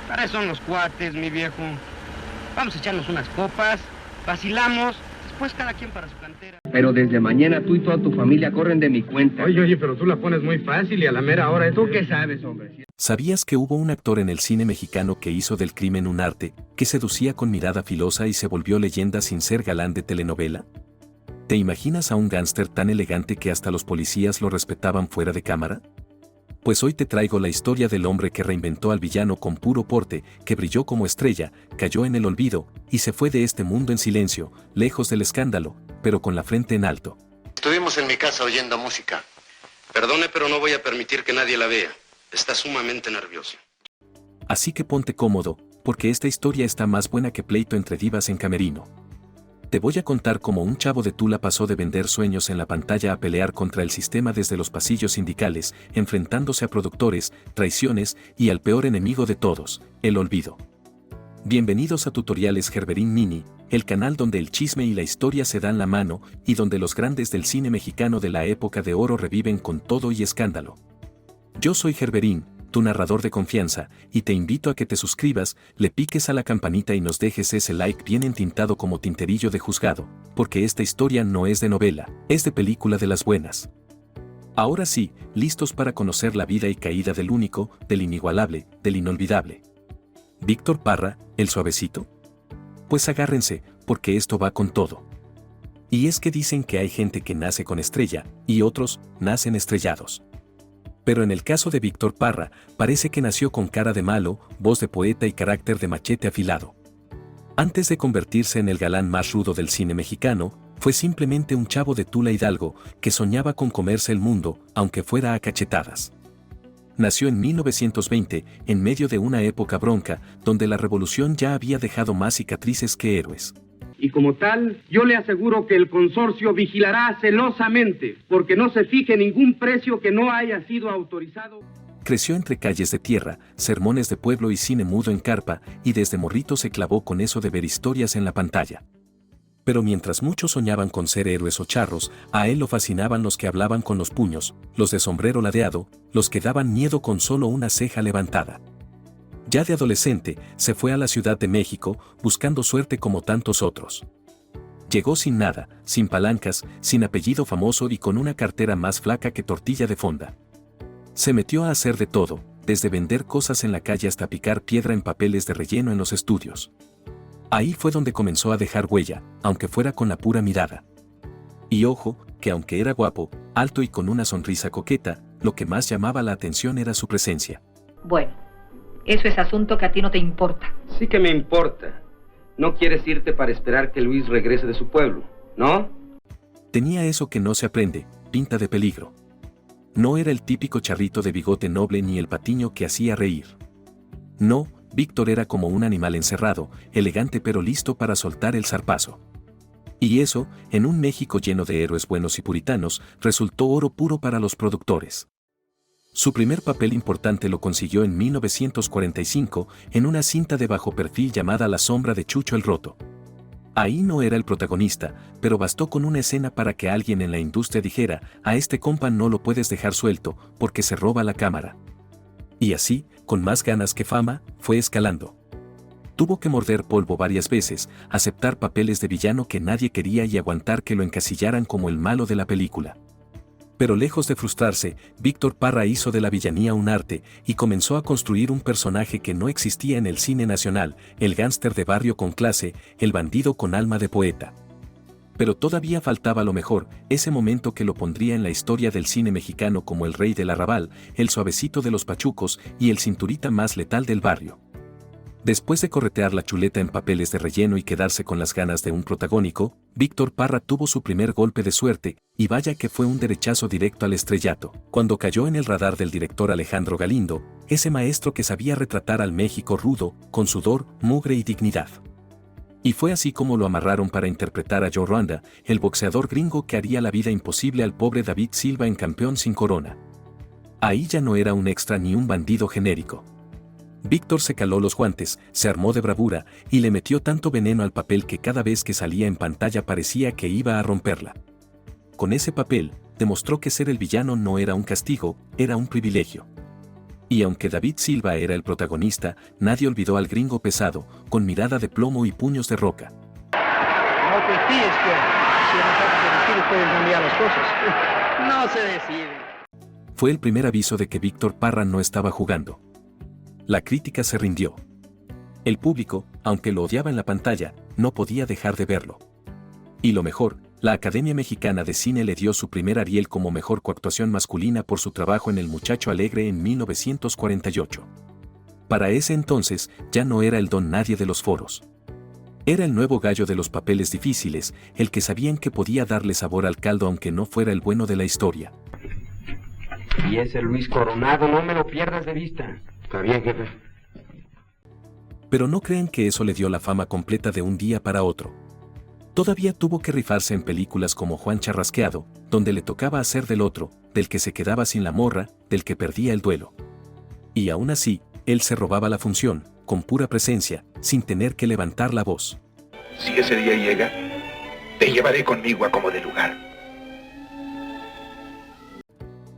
Para eso son los cuates, mi viejo. Vamos a echarnos unas copas, vacilamos, después cada quien para su cantera. Pero desde mañana tú y toda tu familia corren de mi cuenta. Oye, pero tú la pones muy fácil y a la mera hora... ¿Tú qué sabes, hombre? ¿Sabías que hubo un actor en el cine mexicano que hizo del crimen un arte, que seducía con mirada filosa y se volvió leyenda sin ser galán de telenovela? ¿Te imaginas a un gángster tan elegante que hasta los policías lo respetaban fuera de cámara? Pues hoy te traigo la historia del hombre que reinventó al villano con puro porte, que brilló como estrella, cayó en el olvido, y se fue de este mundo en silencio, lejos del escándalo, pero con la frente en alto. Estuvimos en mi casa oyendo música. Perdone, pero no voy a permitir que nadie la vea. Está sumamente nervioso. Así que ponte cómodo, porque esta historia está más buena que pleito entre divas en camerino. Te voy a contar cómo un chavo de Tula pasó de vender sueños en la pantalla a pelear contra el sistema desde los pasillos sindicales, enfrentándose a productores, traiciones y al peor enemigo de todos, el olvido. Bienvenidos a Tutoriales Gerberín Mini, el canal donde el chisme y la historia se dan la mano y donde los grandes del cine mexicano de la época de oro reviven con todo y escándalo. Yo soy Gerberín, tu narrador de confianza, y te invito a que te suscribas, le piques a la campanita y nos dejes ese like bien entintado como tinterillo de juzgado, porque esta historia no es de novela, es de película de las buenas. Ahora sí, listos para conocer la vida y caída del único, del inigualable, del inolvidable. Víctor Parra, el suavecito. Pues agárrense, porque esto va con todo. Y es que dicen que hay gente que nace con estrella, y otros, nacen estrellados. Pero en el caso de Víctor Parra, parece que nació con cara de malo, voz de poeta y carácter de machete afilado. Antes de convertirse en el galán más rudo del cine mexicano, fue simplemente un chavo de Tula Hidalgo, que soñaba con comerse el mundo, aunque fuera a cachetadas. Nació en 1920, en medio de una época bronca, donde la revolución ya había dejado más cicatrices que héroes. Y como tal, yo le aseguro que el consorcio vigilará celosamente, porque no se fije ningún precio que no haya sido autorizado. Creció entre calles de tierra, sermones de pueblo y cine mudo en carpa, y desde morrito se clavó con eso de ver historias en la pantalla. Pero mientras muchos soñaban con ser héroes o charros, a él lo fascinaban los que hablaban con los puños, los de sombrero ladeado, los que daban miedo con solo una ceja levantada. Ya de adolescente, se fue a la Ciudad de México, buscando suerte como tantos otros. Llegó sin nada, sin palancas, sin apellido famoso y con una cartera más flaca que tortilla de fonda. Se metió a hacer de todo, desde vender cosas en la calle hasta picar piedra en papeles de relleno en los estudios. Ahí fue donde comenzó a dejar huella, aunque fuera con la pura mirada. Y ojo, que aunque era guapo, alto y con una sonrisa coqueta, lo que más llamaba la atención era su presencia. Bueno, eso es asunto que a ti no te importa. Sí que me importa. No quieres irte para esperar que Luis regrese de su pueblo, ¿no? Tenía eso que no se aprende, pinta de peligro. No era el típico charrito de bigote noble ni el patiño que hacía reír. No, Víctor era como un animal encerrado, elegante pero listo para soltar el zarpazo. Y eso, en un México lleno de héroes buenos y puritanos, resultó oro puro para los productores. Su primer papel importante lo consiguió en 1945, en una cinta de bajo perfil llamada La sombra de Chucho el Roto. Ahí no era el protagonista, pero bastó con una escena para que alguien en la industria dijera, a este compa no lo puedes dejar suelto, porque se roba la cámara. Y así, con más ganas que fama, fue escalando. Tuvo que morder polvo varias veces, aceptar papeles de villano que nadie quería y aguantar que lo encasillaran como el malo de la película. Pero lejos de frustrarse, Víctor Parra hizo de la villanía un arte y comenzó a construir un personaje que no existía en el cine nacional, el gángster de barrio con clase, el bandido con alma de poeta. Pero todavía faltaba lo mejor, ese momento que lo pondría en la historia del cine mexicano como el rey del arrabal, el suavecito de los pachucos y el cinturita más letal del barrio. Después de corretear la chuleta en papeles de relleno y quedarse con las ganas de un protagónico, Víctor Parra tuvo su primer golpe de suerte, y vaya que fue un derechazo directo al estrellato, cuando cayó en el radar del director Alejandro Galindo, ese maestro que sabía retratar al México rudo, con sudor, mugre y dignidad. Y fue así como lo amarraron para interpretar a Joe Randa, el boxeador gringo que haría la vida imposible al pobre David Silva en Campeón sin corona. Ahí ya no era un extra ni un bandido genérico. Víctor se caló los guantes, se armó de bravura y le metió tanto veneno al papel que cada vez que salía en pantalla parecía que iba a romperla. Con ese papel, demostró que ser el villano no era un castigo, era un privilegio. Y aunque David Silva era el protagonista, nadie olvidó al gringo pesado, con mirada de plomo y puños de roca. No te fíes que si no tratas de decir pueden cambiar las cosas. No se decide. Fue el primer aviso de que Víctor Parra no estaba jugando. La crítica se rindió. El público, aunque lo odiaba en la pantalla, no podía dejar de verlo. Y lo mejor, la Academia Mexicana de Cine le dio su primer Ariel como mejor coactuación masculina por su trabajo en El Muchacho Alegre en 1948. Para ese entonces, ya no era el don nadie de los foros. Era el nuevo gallo de los papeles difíciles, el que sabían que podía darle sabor al caldo aunque no fuera el bueno de la historia. Y ese Luis Coronado, no me lo pierdas de vista. Está bien, jefe. Pero no crean que eso le dio la fama completa de un día para otro. Todavía tuvo que rifarse en películas como Juan Charrasqueado, donde le tocaba hacer del otro, del que se quedaba sin la morra, del que perdía el duelo. Y aún así, él se robaba la función, con pura presencia, sin tener que levantar la voz. Si ese día llega, te llevaré conmigo a como de lugar.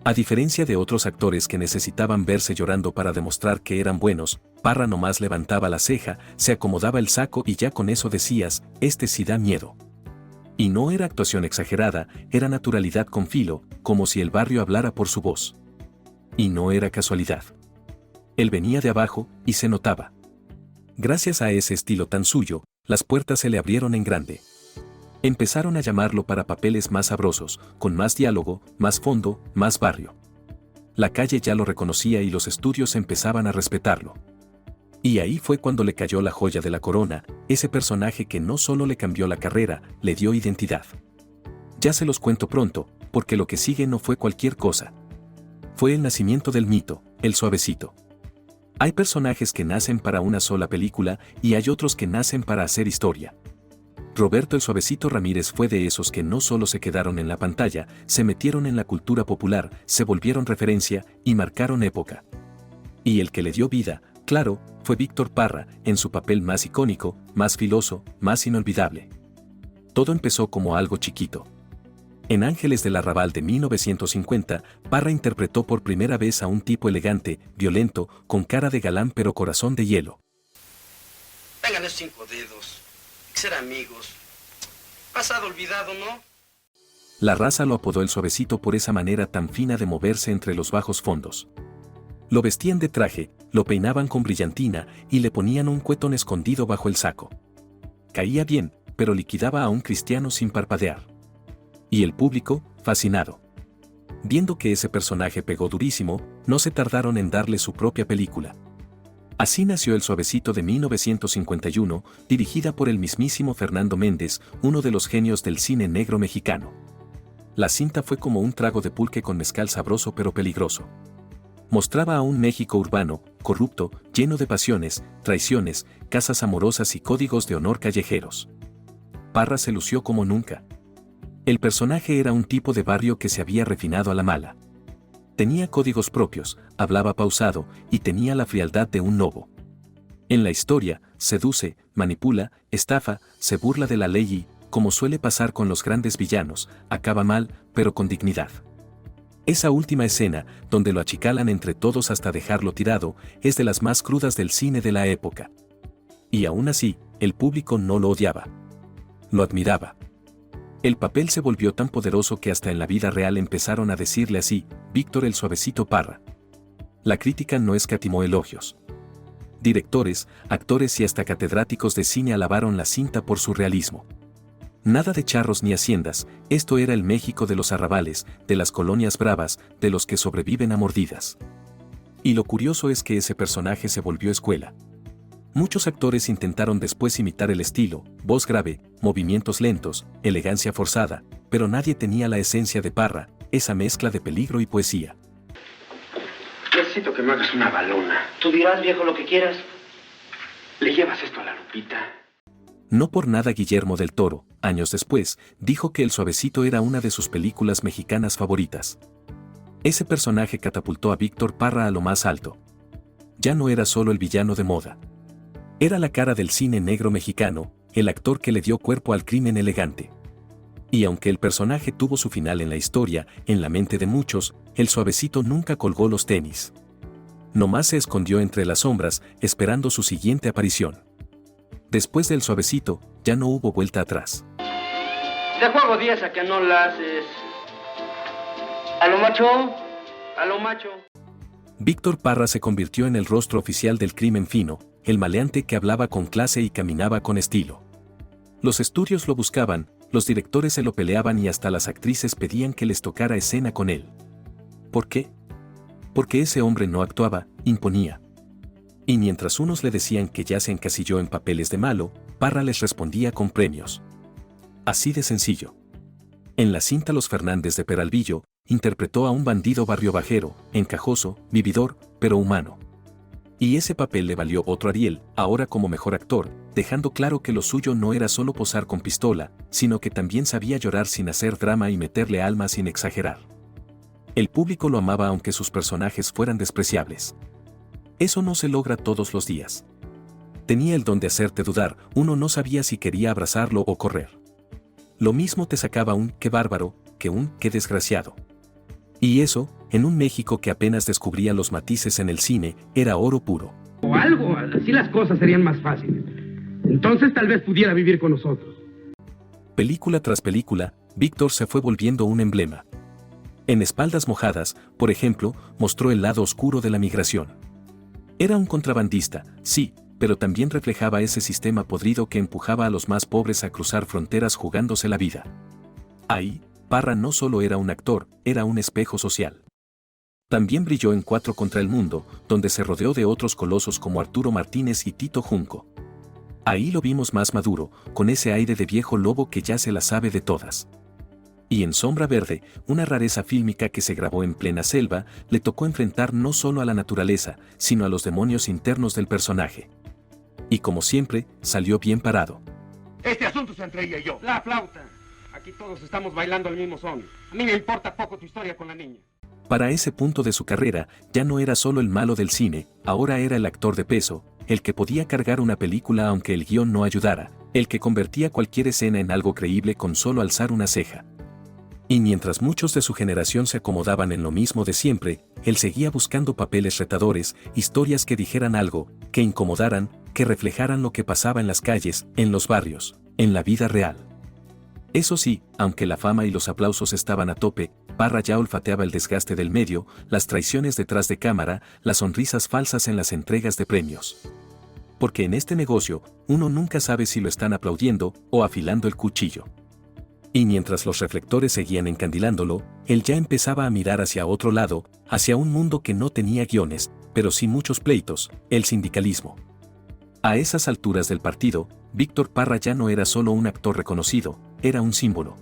A diferencia de otros actores que necesitaban verse llorando para demostrar que eran buenos, Parra nomás levantaba la ceja, se acomodaba el saco y ya con eso decías, este sí da miedo. Y no era actuación exagerada, era naturalidad con filo, como si el barrio hablara por su voz. Y no era casualidad. Él venía de abajo, y se notaba. Gracias a ese estilo tan suyo, las puertas se le abrieron en grande. Empezaron a llamarlo para papeles más sabrosos, con más diálogo, más fondo, más barrio. La calle ya lo reconocía y los estudios empezaban a respetarlo. Y ahí fue cuando le cayó la joya de la corona, ese personaje que no solo le cambió la carrera, le dio identidad. Ya se los cuento pronto, porque lo que sigue no fue cualquier cosa. Fue el nacimiento del mito, el Suavecito. Hay personajes que nacen para una sola película y hay otros que nacen para hacer historia. Roberto el Suavecito Ramírez fue de esos que no solo se quedaron en la pantalla, se metieron en la cultura popular, se volvieron referencia y marcaron época. Y el que le dio vida, claro, fue Víctor Parra, en su papel más icónico, más filoso, más inolvidable. Todo empezó como algo chiquito. En Ángeles del Arrabal de 1950, Parra interpretó por primera vez a un tipo elegante, violento, con cara de galán pero corazón de hielo. Vengan esos 5 dedos. Ser amigos. Pasado olvidado, ¿no? La raza lo apodó el Suavecito por esa manera tan fina de moverse entre los bajos fondos. Lo vestían de traje, lo peinaban con brillantina y le ponían un cuetón escondido bajo el saco. Caía bien, pero liquidaba a un cristiano sin parpadear. Y el público, fascinado. Viendo que ese personaje pegó durísimo, no se tardaron en darle su propia película. Así nació El Suavecito de 1951, dirigida por el mismísimo Fernando Méndez, uno de los genios del cine negro mexicano. La cinta fue como un trago de pulque con mezcal sabroso pero peligroso. Mostraba a un México urbano, corrupto, lleno de pasiones, traiciones, casas amorosas y códigos de honor callejeros. Parra se lució como nunca. El personaje era un tipo de barrio que se había refinado a la mala. Tenía códigos propios, hablaba pausado y tenía la frialdad de un lobo. En la historia, seduce, manipula, estafa, se burla de la ley y, como suele pasar con los grandes villanos, acaba mal, pero con dignidad. Esa última escena, donde lo achicalan entre todos hasta dejarlo tirado, es de las más crudas del cine de la época. Y aún así, el público no lo odiaba. Lo admiraba. El papel se volvió tan poderoso que hasta en la vida real empezaron a decirle así, Víctor el Suavecito Parra. La crítica no escatimó elogios. Directores, actores y hasta catedráticos de cine alabaron la cinta por su realismo. Nada de charros ni haciendas, esto era el México de los arrabales, de las colonias bravas, de los que sobreviven a mordidas. Y lo curioso es que ese personaje se volvió escuela. Muchos actores intentaron después imitar el estilo, voz grave, movimientos lentos, elegancia forzada, pero nadie tenía la esencia de Parra, esa mezcla de peligro y poesía. Necesito que me hagas una balona. Tú dirás, viejo, lo que quieras. ¿Le llevas esto a la Lupita? No por nada Guillermo del Toro, años después, dijo que El Suavecito era una de sus películas mexicanas favoritas. Ese personaje catapultó a Víctor Parra a lo más alto. Ya no era solo el villano de moda. Era la cara del cine negro mexicano, el actor que le dio cuerpo al crimen elegante. Y aunque el personaje tuvo su final en la historia, en la mente de muchos, El Suavecito nunca colgó los tenis. Nomás se escondió entre las sombras, esperando su siguiente aparición. Después del Suavecito, ya no hubo vuelta atrás. Te juego 10 a que no la haces. A lo macho, a lo macho. Víctor Parra se convirtió en el rostro oficial del crimen fino, el maleante que hablaba con clase y caminaba con estilo. Los estudios lo buscaban, los directores se lo peleaban y hasta las actrices pedían que les tocara escena con él. ¿Por qué? Porque ese hombre no actuaba, imponía. Y mientras unos le decían que ya se encasilló en papeles de malo, Parra les respondía con premios. Así de sencillo. En la cinta Los Fernández de Peralvillo, interpretó a un bandido barriobajero, encajoso, vividor, pero humano. Y ese papel le valió otro Ariel, ahora como mejor actor, dejando claro que lo suyo no era solo posar con pistola, sino que también sabía llorar sin hacer drama y meterle alma sin exagerar. El público lo amaba aunque sus personajes fueran despreciables. Eso no se logra todos los días. Tenía el don de hacerte dudar, uno no sabía si quería abrazarlo o correr. Lo mismo te sacaba un qué bárbaro, que un qué desgraciado. Y eso, en un México que apenas descubría los matices en el cine, era oro puro. O algo, así las cosas serían más fáciles. Entonces tal vez pudiera vivir con nosotros. Película tras película, Víctor se fue volviendo un emblema. En Espaldas Mojadas, por ejemplo, mostró el lado oscuro de la migración. Era un contrabandista, sí, pero también reflejaba ese sistema podrido que empujaba a los más pobres a cruzar fronteras jugándose la vida. Ahí, Parra no solo era un actor, era un espejo social. También brilló en 4 contra el mundo, donde se rodeó de otros colosos como Arturo Martínez y Tito Junco. Ahí lo vimos más maduro, con ese aire de viejo lobo que ya se la sabe de todas. Y en Sombra Verde, una rareza fílmica que se grabó en plena selva, le tocó enfrentar no solo a la naturaleza, sino a los demonios internos del personaje. Y como siempre, salió bien parado. Este asunto es entre ella y yo. La flauta. Aquí todos estamos bailando al mismo son. A mí me importa poco tu historia con la niña. Para ese punto de su carrera, ya no era solo el malo del cine, ahora era el actor de peso, el que podía cargar una película aunque el guión no ayudara, el que convertía cualquier escena en algo creíble con solo alzar una ceja. Y mientras muchos de su generación se acomodaban en lo mismo de siempre, él seguía buscando papeles retadores, historias que dijeran algo, que incomodaran, que reflejaran lo que pasaba en las calles, en los barrios, en la vida real. Eso sí, aunque la fama y los aplausos estaban a tope, Parra ya olfateaba el desgaste del medio, las traiciones detrás de cámara, las sonrisas falsas en las entregas de premios. Porque en este negocio, uno nunca sabe si lo están aplaudiendo o afilando el cuchillo. Y mientras los reflectores seguían encandilándolo, él ya empezaba a mirar hacia otro lado, hacia un mundo que no tenía guiones, pero sí muchos pleitos, el sindicalismo. A esas alturas del partido, Víctor Parra ya no era solo un actor reconocido, era un símbolo.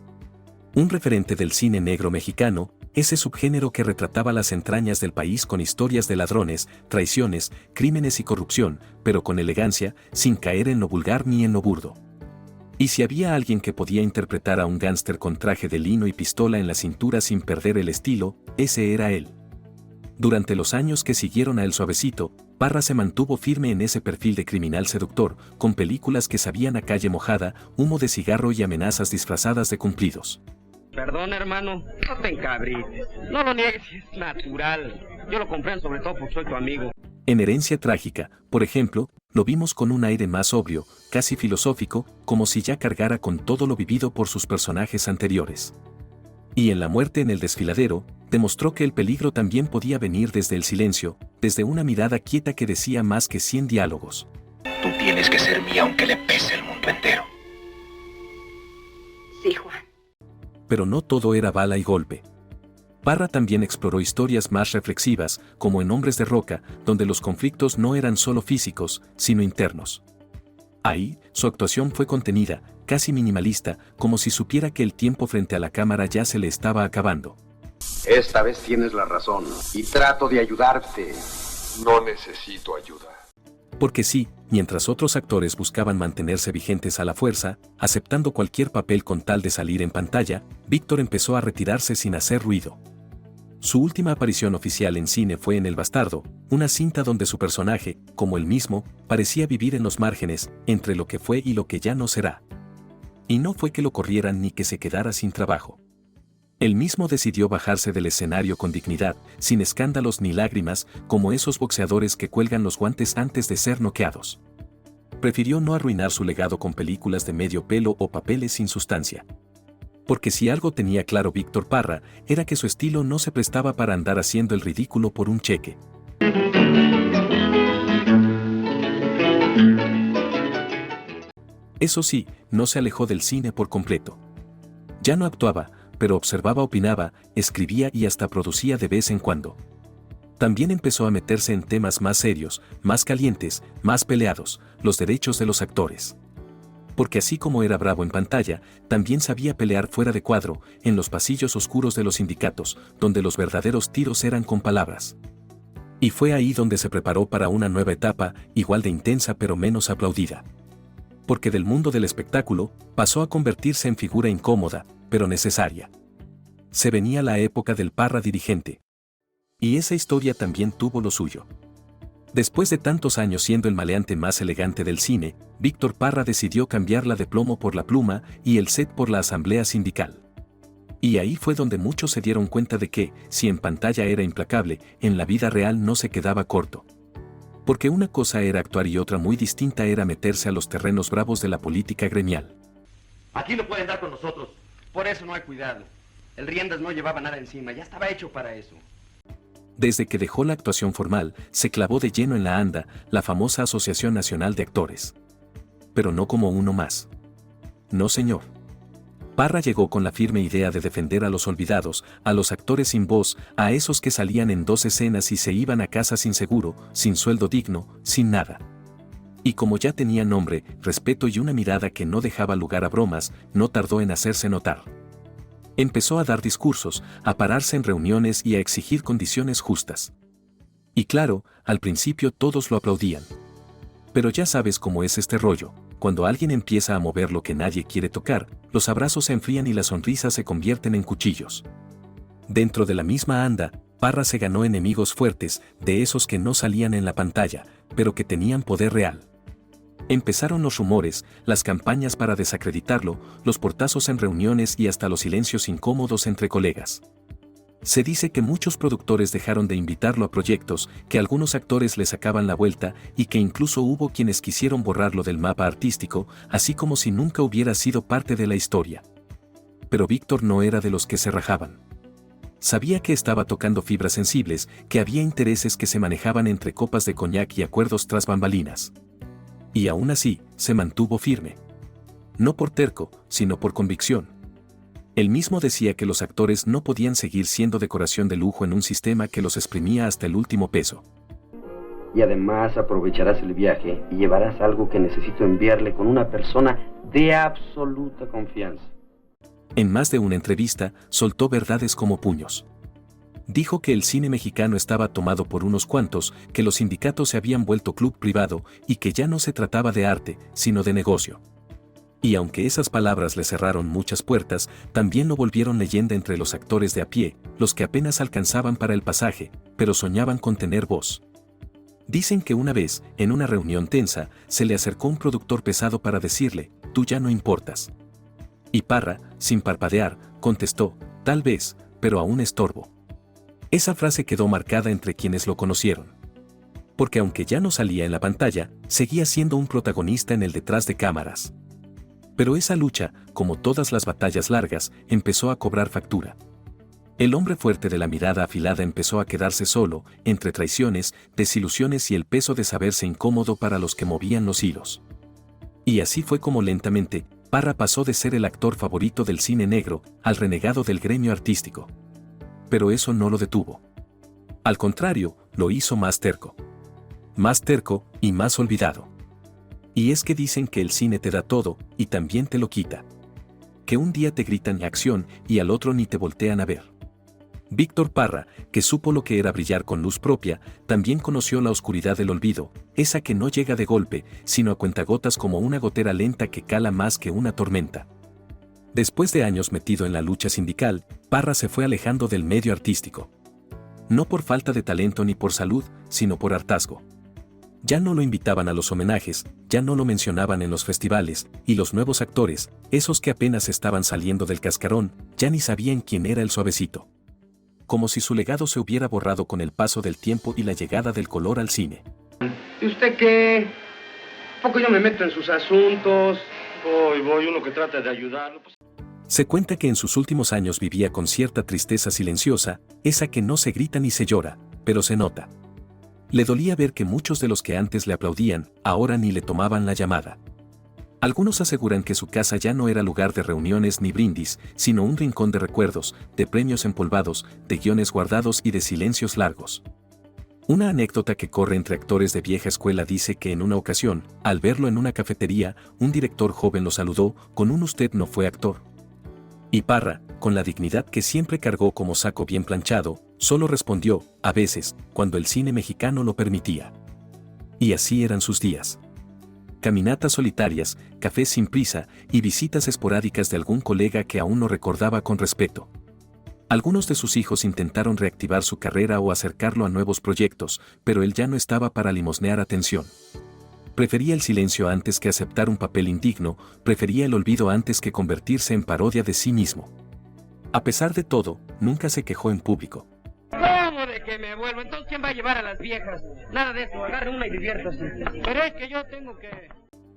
Un referente del cine negro mexicano, ese subgénero que retrataba las entrañas del país con historias de ladrones, traiciones, crímenes y corrupción, pero con elegancia, sin caer en lo vulgar ni en lo burdo. Y si había alguien que podía interpretar a un gángster con traje de lino y pistola en la cintura sin perder el estilo, ese era él. Durante los años que siguieron a El Suavecito, Parra se mantuvo firme en ese perfil de criminal seductor, con películas que sabían a calle mojada, humo de cigarro y amenazas disfrazadas de cumplidos. Perdón, hermano, no te encabrites. No lo niegues, es natural. Yo lo comprendo sobre todo porque soy tu amigo. En Herencia Trágica, por ejemplo, lo vimos con un aire más sobrio, casi filosófico, como si ya cargara con todo lo vivido por sus personajes anteriores. Y en La Muerte en el Desfiladero, demostró que el peligro también podía venir desde el silencio, desde una mirada quieta que decía más que 100 diálogos. Tú tienes que ser mía aunque le pese el mundo entero. Sí, Juan. Pero no todo era bala y golpe. Parra también exploró historias más reflexivas, como en Hombres de Roca, donde los conflictos no eran solo físicos, sino internos. Ahí, su actuación fue contenida, casi minimalista, como si supiera que el tiempo frente a la cámara ya se le estaba acabando. Esta vez tienes la razón, y trato de ayudarte. No necesito ayuda. Porque sí, mientras otros actores buscaban mantenerse vigentes a la fuerza, aceptando cualquier papel con tal de salir en pantalla, Víctor empezó a retirarse sin hacer ruido. Su última aparición oficial en cine fue en El Bastardo, una cinta donde su personaje, como él mismo, parecía vivir en los márgenes, entre lo que fue y lo que ya no será. Y no fue que lo corrieran ni que se quedara sin trabajo. Él mismo decidió bajarse del escenario con dignidad, sin escándalos ni lágrimas, como esos boxeadores que cuelgan los guantes antes de ser noqueados. Prefirió no arruinar su legado con películas de medio pelo o papeles sin sustancia. Porque si algo tenía claro Víctor Parra, era que su estilo no se prestaba para andar haciendo el ridículo por un cheque. Eso sí, no se alejó del cine por completo. Ya no actuaba, pero observaba, opinaba, escribía y hasta producía de vez en cuando. También empezó a meterse en temas más serios, más calientes, más peleados, los derechos de los actores. Porque así como era bravo en pantalla, también sabía pelear fuera de cuadro, en los pasillos oscuros de los sindicatos, donde los verdaderos tiros eran con palabras. Y fue ahí donde se preparó para una nueva etapa, igual de intensa pero menos aplaudida. Porque del mundo del espectáculo, pasó a convertirse en figura incómoda, pero necesaria. Se venía la época del Parra dirigente. Y esa historia también tuvo lo suyo. Después de tantos años siendo el maleante más elegante del cine, Víctor Parra decidió cambiarla de plomo por la pluma y el set por la asamblea sindical. Y ahí fue donde muchos se dieron cuenta de que, si en pantalla era implacable, en la vida real no se quedaba corto. Porque una cosa era actuar y otra muy distinta era meterse a los terrenos bravos de la política gremial. Aquí no pueden dar con nosotros. Por eso no hay cuidado. El Riendas no llevaba nada encima, ya estaba hecho para eso. Desde que dejó la actuación formal, se clavó de lleno en la ANDA, la famosa Asociación Nacional de Actores. Pero no como uno más. No, señor. Parra llegó con la firme idea de defender a los olvidados, a los actores sin voz, a esos que salían en 2 escenas y se iban a casa sin seguro, sin sueldo digno, sin nada. Y como ya tenía nombre, respeto y una mirada que no dejaba lugar a bromas, no tardó en hacerse notar. Empezó a dar discursos, a pararse en reuniones y a exigir condiciones justas. Y claro, al principio todos lo aplaudían. Pero ya sabes cómo es este rollo. Cuando alguien empieza a mover lo que nadie quiere tocar, los abrazos se enfrían y las sonrisas se convierten en cuchillos. Dentro de la misma ANDA, Parra se ganó enemigos fuertes, de esos que no salían en la pantalla, pero que tenían poder real. Empezaron los rumores, las campañas para desacreditarlo, los portazos en reuniones y hasta los silencios incómodos entre colegas. Se dice que muchos productores dejaron de invitarlo a proyectos, que algunos actores le sacaban la vuelta y que incluso hubo quienes quisieron borrarlo del mapa artístico, así como si nunca hubiera sido parte de la historia. Pero Víctor no era de los que se rajaban. Sabía que estaba tocando fibras sensibles, que había intereses que se manejaban entre copas de coñac y acuerdos tras bambalinas. Y aún así, se mantuvo firme. No por terco, sino por convicción. Él mismo decía que los actores no podían seguir siendo decoración de lujo en un sistema que los exprimía hasta el último peso. Y además aprovecharás el viaje y llevarás algo que necesito enviarle con una persona de absoluta confianza. En más de una entrevista, soltó verdades como puños. Dijo que el cine mexicano estaba tomado por unos cuantos, que los sindicatos se habían vuelto club privado y que ya no se trataba de arte, sino de negocio. Y aunque esas palabras le cerraron muchas puertas, también lo volvieron leyenda entre los actores de a pie, los que apenas alcanzaban para el pasaje, pero soñaban con tener voz. Dicen que una vez, en una reunión tensa, se le acercó un productor pesado para decirle, «Tú ya no importas». Y Parra, sin parpadear, contestó, «Tal vez, pero aún estorbo». Esa frase quedó marcada entre quienes lo conocieron. Porque aunque ya no salía en la pantalla, seguía siendo un protagonista en el detrás de cámaras. Pero esa lucha, como todas las batallas largas, empezó a cobrar factura. El hombre fuerte de la mirada afilada empezó a quedarse solo, entre traiciones, desilusiones y el peso de saberse incómodo para los que movían los hilos. Y así fue como lentamente, Parra pasó de ser el actor favorito del cine negro, al renegado del gremio artístico. Pero eso no lo detuvo. Al contrario, lo hizo más terco. Más terco y más olvidado. Y es que dicen que el cine te da todo, y también te lo quita. Que un día te gritan acción y al otro ni te voltean a ver. Víctor Parra, que supo lo que era brillar con luz propia, también conoció la oscuridad del olvido, esa que no llega de golpe, sino a cuentagotas como una gotera lenta que cala más que una tormenta. Después de años metido en la lucha sindical, Parra se fue alejando del medio artístico. No por falta de talento ni por salud, sino por hartazgo. Ya no lo invitaban a los homenajes, ya no lo mencionaban en los festivales, y los nuevos actores, esos que apenas estaban saliendo del cascarón, ya ni sabían quién era el Suavecito. Como si su legado se hubiera borrado con el paso del tiempo y la llegada del color al cine. ¿Y usted qué? ¿Poco yo me meto en sus asuntos? Voy, uno que trata de ayudarlo. Se cuenta que en sus últimos años vivía con cierta tristeza silenciosa, esa que no se grita ni se llora, pero se nota. Le dolía ver que muchos de los que antes le aplaudían, ahora ni le tomaban la llamada. Algunos aseguran que su casa ya no era lugar de reuniones ni brindis, sino un rincón de recuerdos, de premios empolvados, de guiones guardados y de silencios largos. Una anécdota que corre entre actores de vieja escuela dice que en una ocasión, al verlo en una cafetería, un director joven lo saludó con un "usted no fue actor". Y Parra, con la dignidad que siempre cargó como saco bien planchado, solo respondió, a veces, cuando el cine mexicano lo permitía. Y así eran sus días. Caminatas solitarias, cafés sin prisa y visitas esporádicas de algún colega que aún lo recordaba con respeto. Algunos de sus hijos intentaron reactivar su carrera o acercarlo a nuevos proyectos, pero él ya no estaba para limosnear atención. Prefería el silencio antes que aceptar un papel indigno, prefería el olvido antes que convertirse en parodia de sí mismo. A pesar de todo, nunca se quejó en público. ¿Cómo de que me vuelvo? Entonces, ¿quién va a llevar a las viejas? Nada de eso, agarre una y diviértase. Pero es que yo tengo que...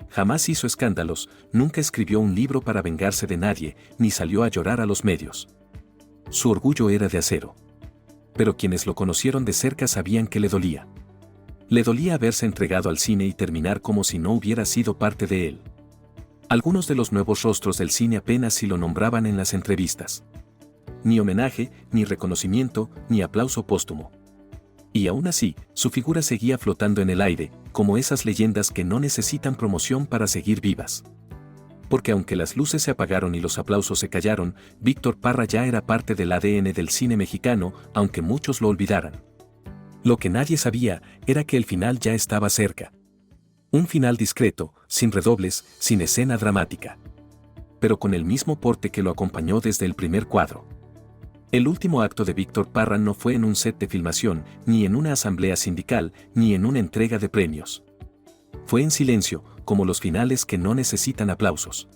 Jamás hizo escándalos, nunca escribió un libro para vengarse de nadie, ni salió a llorar a los medios. Su orgullo era de acero. Pero quienes lo conocieron de cerca sabían que le dolía. Le dolía haberse entregado al cine y terminar como si no hubiera sido parte de él. Algunos de los nuevos rostros del cine apenas si lo nombraban en las entrevistas. Ni homenaje, ni reconocimiento, ni aplauso póstumo. Y aún así, su figura seguía flotando en el aire, como esas leyendas que no necesitan promoción para seguir vivas. Porque aunque las luces se apagaron y los aplausos se callaron, Víctor Parra ya era parte del ADN del cine mexicano, aunque muchos lo olvidaran. Lo que nadie sabía era que el final ya estaba cerca. Un final discreto, sin redobles, sin escena dramática. Pero con el mismo porte que lo acompañó desde el primer cuadro. El último acto de Víctor Parra no fue en un set de filmación, ni en una asamblea sindical, ni en una entrega de premios. Fue en silencio, como los finales que no necesitan aplausos.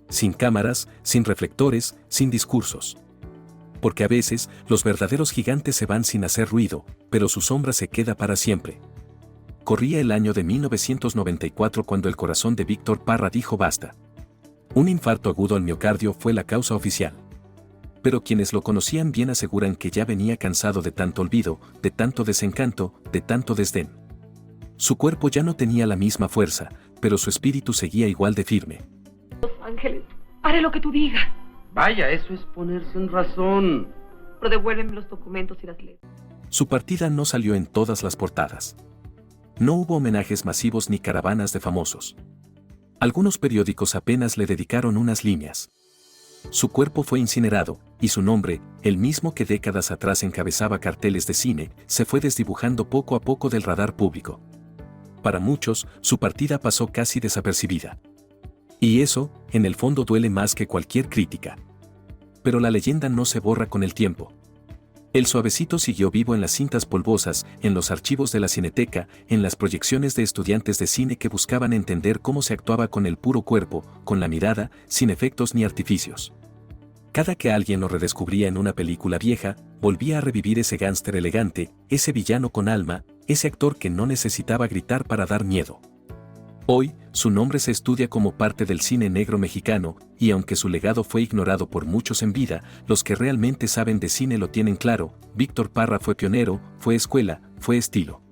Sin cámaras, sin reflectores, sin discursos. Porque a veces, los verdaderos gigantes se van sin hacer ruido, pero su sombra se queda para siempre. Corría el año de 1994 cuando el corazón de Víctor Parra dijo basta. Un infarto agudo al miocardio fue la causa oficial. Pero quienes lo conocían bien aseguran que ya venía cansado de tanto olvido, de tanto desencanto, de tanto desdén. Su cuerpo ya no tenía la misma fuerza, pero su espíritu seguía igual de firme. Ángeles, haré lo que tú digas. Vaya, eso es ponerse en razón. Pero devuélveme los documentos y las letras. Su partida no salió en todas las portadas. No hubo homenajes masivos ni caravanas de famosos. Algunos periódicos apenas le dedicaron unas líneas. Su cuerpo fue incinerado, y su nombre, el mismo que décadas atrás encabezaba carteles de cine, se fue desdibujando poco a poco del radar público. Para muchos, su partida pasó casi desapercibida. Y eso, en el fondo duele más que cualquier crítica. Pero la leyenda no se borra con el tiempo. El Suavecito siguió vivo en las cintas polvosas, en los archivos de la Cineteca, en las proyecciones de estudiantes de cine que buscaban entender cómo se actuaba con el puro cuerpo, con la mirada, sin efectos ni artificios. Cada que alguien lo redescubría en una película vieja, volvía a revivir ese gángster elegante, ese villano con alma, ese actor que no necesitaba gritar para dar miedo. Hoy, su nombre se estudia como parte del cine negro mexicano, y aunque su legado fue ignorado por muchos en vida, los que realmente saben de cine lo tienen claro: Víctor Parra fue pionero, fue escuela, fue estilo.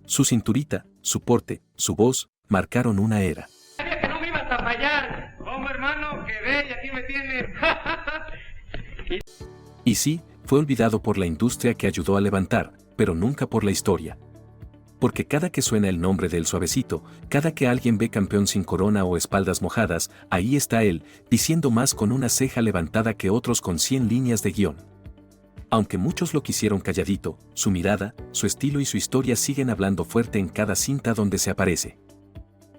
Su cinturita, su porte, su voz, marcaron una era. Sabía que no me ibas a fallar. ¿Cómo, hermano? Que ve, y aquí me tienes. Y sí, fue olvidado por la industria que ayudó a levantar, pero nunca por la historia. Porque cada que suena el nombre del Suavecito, cada que alguien ve Campeón sin corona o Espaldas mojadas, ahí está él, diciendo más con una ceja levantada que otros con 100 líneas de guión. Aunque muchos lo quisieron calladito, su mirada, su estilo y su historia siguen hablando fuerte en cada cinta donde se aparece.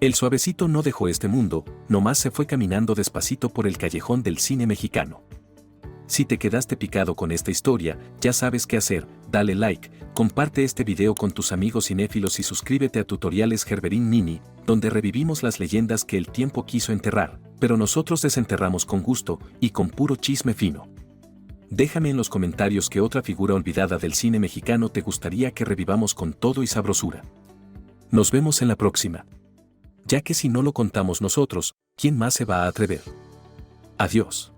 El Suavecito no dejó este mundo, nomás se fue caminando despacito por el callejón del cine mexicano. Si te quedaste picado con esta historia, ya sabes qué hacer, dale like, comparte este video con tus amigos cinéfilos y suscríbete a Tutoriales Gerberín Mini, donde revivimos las leyendas que el tiempo quiso enterrar, pero nosotros desenterramos con gusto y con puro chisme fino. Déjame en los comentarios qué otra figura olvidada del cine mexicano te gustaría que revivamos con todo y sabrosura. Nos vemos en la próxima. Ya que si no lo contamos nosotros, ¿quién más se va a atrever? Adiós.